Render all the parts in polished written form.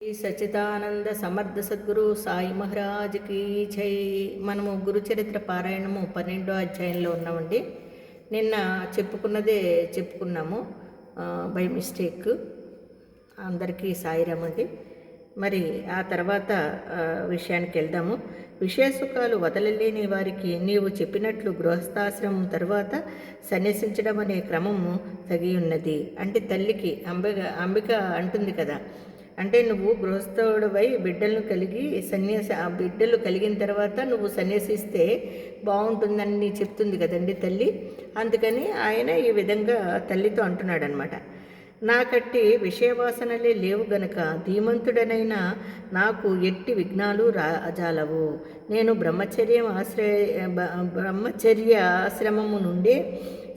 శ్రీ సచ్చిదానంద సమర్థ సద్గురు సాయి మహారాజ్కి జై. మనము గురుచరిత్ర పారాయణము 12వ అధ్యాయంలో ఉన్నామండి. నిన్న చెప్పుకున్నదే చెప్పుకున్నాము బై మిస్టేక్. అందరికీ సాయిరామ్ అండి. మరి ఆ తర్వాత విషయానికి వెళ్దాము. విషయ సుఖాలు వదలలేని వారికి నీవు చెప్పినట్లు గృహస్థాశ్రమం తరువాత సన్యసించడం అనే క్రమము తగి ఉన్నది. అంటే తల్లికి అంబిక అంటుంది కదా, అంటే నువ్వు గృహస్థుడివై బిడ్డలను కలిగి ఆ బిడ్డలు కలిగిన తర్వాత నువ్వు సన్యాసిస్తే బాగుంటుందని చెప్తుంది కదండి తల్లి. అందుకని ఆయన ఈ విధంగా తల్లితో అంటున్నాడనమాట. నాకట్టి విషయవాసనలే లేవు గనక ధీమంతుడనైన నాకు ఎట్టి విఘ్నాలు రాజాలవు. నేను బ్రహ్మచర్య ఆశ్రమము నుండి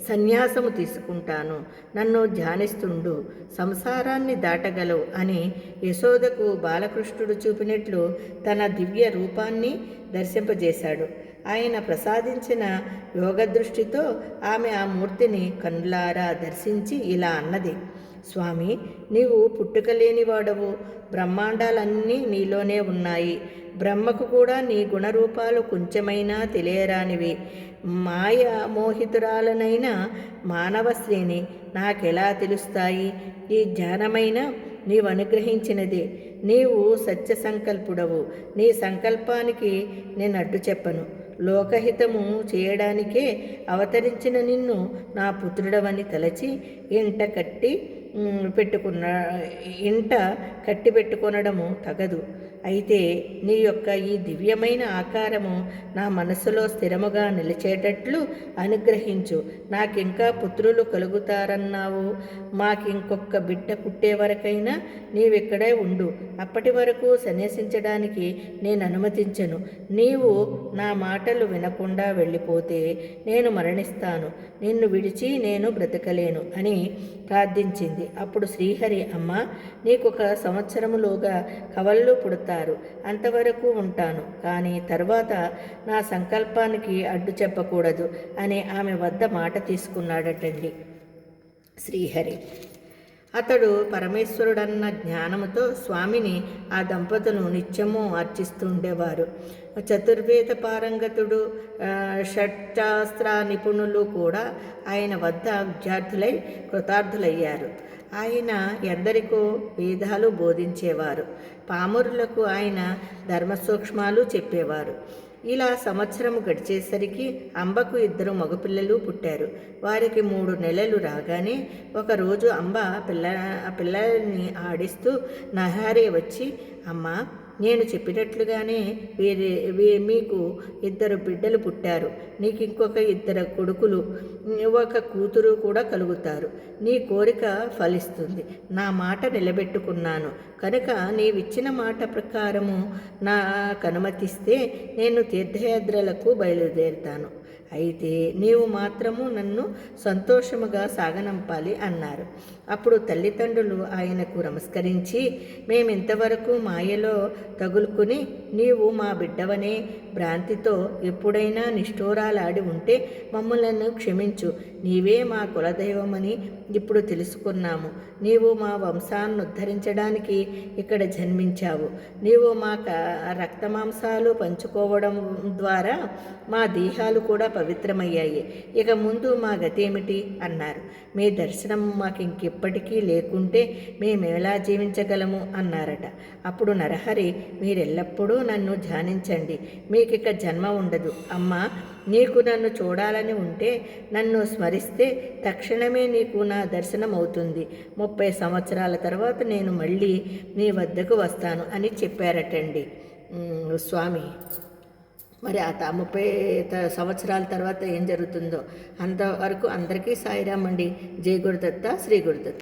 సన్యాసము తీసుకుంటాను. నన్ను ధ్యానిస్తుండు, సంసారాన్ని దాటగలవు అని యశోదకు బాలకృష్ణుడు చూపినట్లు తన దివ్య రూపాన్ని దర్శింపజేశాడు. ఆయన ప్రసాదించిన యోగదృష్టితో ఆమె ఆ మూర్తిని కన్నులారా దర్శించి ఇలా అన్నది: స్వామి, నీవు పుట్టుకలేనివాడవు. బ్రహ్మాండాలన్నీ నీలోనే ఉన్నాయి. బ్రహ్మకు కూడా నీ గుణరూపాలు కొంచెమైనా తెలియరానివి. మాయ మోహితురాలనైన మానవ శ్రేణి నాకెలా తెలుస్తాయి? ఈ జ్ఞానమైన నీవు అనుగ్రహించినదే. నీవు సత్య సంకల్పుడవు. నీ సంకల్పానికి నేను అడ్డు చెప్పను. లోకహితము చేయడానికే అవతరించిన నిన్ను నా పుత్రుడవని తలచి ఇంట కట్టి పెట్టుకొనడము తగదు. అయితే నీ యొక్క ఈ దివ్యమైన ఆకారము నా మనసులో స్థిరముగా నిలిచేటట్లు అనుగ్రహించు. నాకింకా పుత్రులు కలుగుతారన్నావు. మాకింకొక బిడ్డ పుట్టే వరకైనా నీవిక్కడే ఉండు. అప్పటి వరకు సన్యసించడానికి నేను అనుమతించను. నీవు నా మాటలు వినకుండా వెళ్ళిపోతే నేను మరణిస్తాను. నిన్ను విడిచి నేను బ్రతకలేను అని ప్రార్థించింది. అప్పుడు శ్రీహరి, అమ్మ, నీకొక సంవత్సరములోగా కవళ్ళు పుడతారు. అంతవరకు ఉంటాను, కానీ తర్వాత నా సంకల్పానికి అడ్డు చెప్పకూడదు అని ఆమె వద్ద మాట తీసుకున్నాడటండి శ్రీహరి. అతడు పరమేశ్వరుడన్న జ్ఞానముతో స్వామిని ఆ దంపతులు నిత్యము అర్చిస్తుండేవారు. చతుర్వేద పారంగతుడు, షట్శాస్త్ర నిపుణులు కూడా ఆయన వద్ద విద్యార్థులై కృతార్థులయ్యారు. ఆయన ఎందరికో వేదాలు బోధించేవారు. పామరులకు ఆయన ధర్మ సూక్ష్మాలు చెప్పేవారు. ఇలా సంవత్సరం గడిచేసరికి అంబకు 2 మగపిల్లలు పుట్టారు. వారికి 3 నెలలు రాగానే ఒకరోజు అంబ పిల్లల్ని ఆడిస్తూ నహారే వచ్చి, అమ్మ, నేను చెప్పినట్లుగానే మీకు 2 బిడ్డలు పుట్టారు. నీకు ఇంకొక 2 కొడుకులు, ఒక కూతురు కూడా కలుగుతారు. నీ కోరిక ఫలిస్తుంది. నా మాట నిలబెట్టుకున్నాను కనుక నీవిచ్చిన మాట ప్రకారము నాకు అనుమతిస్తే నేను తీర్థయాత్రలకు బయలుదేరుతాను. అయితే నీవు మాత్రము నన్ను సంతోషముగా సాగనంపాలి అన్నారు. అప్పుడు తల్లిదండ్రులు ఆయనకు నమస్కరించి, మేమింతవరకు మాయలో తగులుకుని నీవు మా బిడ్డవనే భ్రాంతితో ఎప్పుడైనా నిష్ఠూరాలాడి ఉంటే మమ్మలను క్షమించు. నీవే మా కులదైవమని ఇప్పుడు తెలుసుకున్నాము. నీవు మా వంశాన్ని ఉద్ధరించడానికి ఇక్కడ జన్మించావు. నీవు మా రక్తమాంసాలు పంచుకోవడం ద్వారా మా దేహాలు కూడా పవిత్రమయ్యాయి. ఇక ముందు మా గతేమిటి అన్నారు. మీ దర్శనం మాకు ఇంకెప్పటికీ లేకుంటే మేమెలా జీవించగలము అన్నారట. అప్పుడు నరహరి, మీరెల్లప్పుడూ నన్ను ధ్యానించండి. మీకిక జన్మ ఉండదు. అమ్మ, నీకు నన్ను చూడాలని ఉంటే నన్ను స్మరిస్తే తక్షణమే నీకు నా దర్శనం అవుతుంది. 30 సంవత్సరాల తర్వాత నేను మళ్ళీ నీ వద్దకు వస్తాను అని చెప్పారటండి స్వామి. మరి ఆ 30 సంవత్సరాల తర్వాత ఏం జరుగుతుందో అంతవరకు అందరికీ సాయిరామ్ అండి. జై గురుదత్త, శ్రీ గురుదత్త.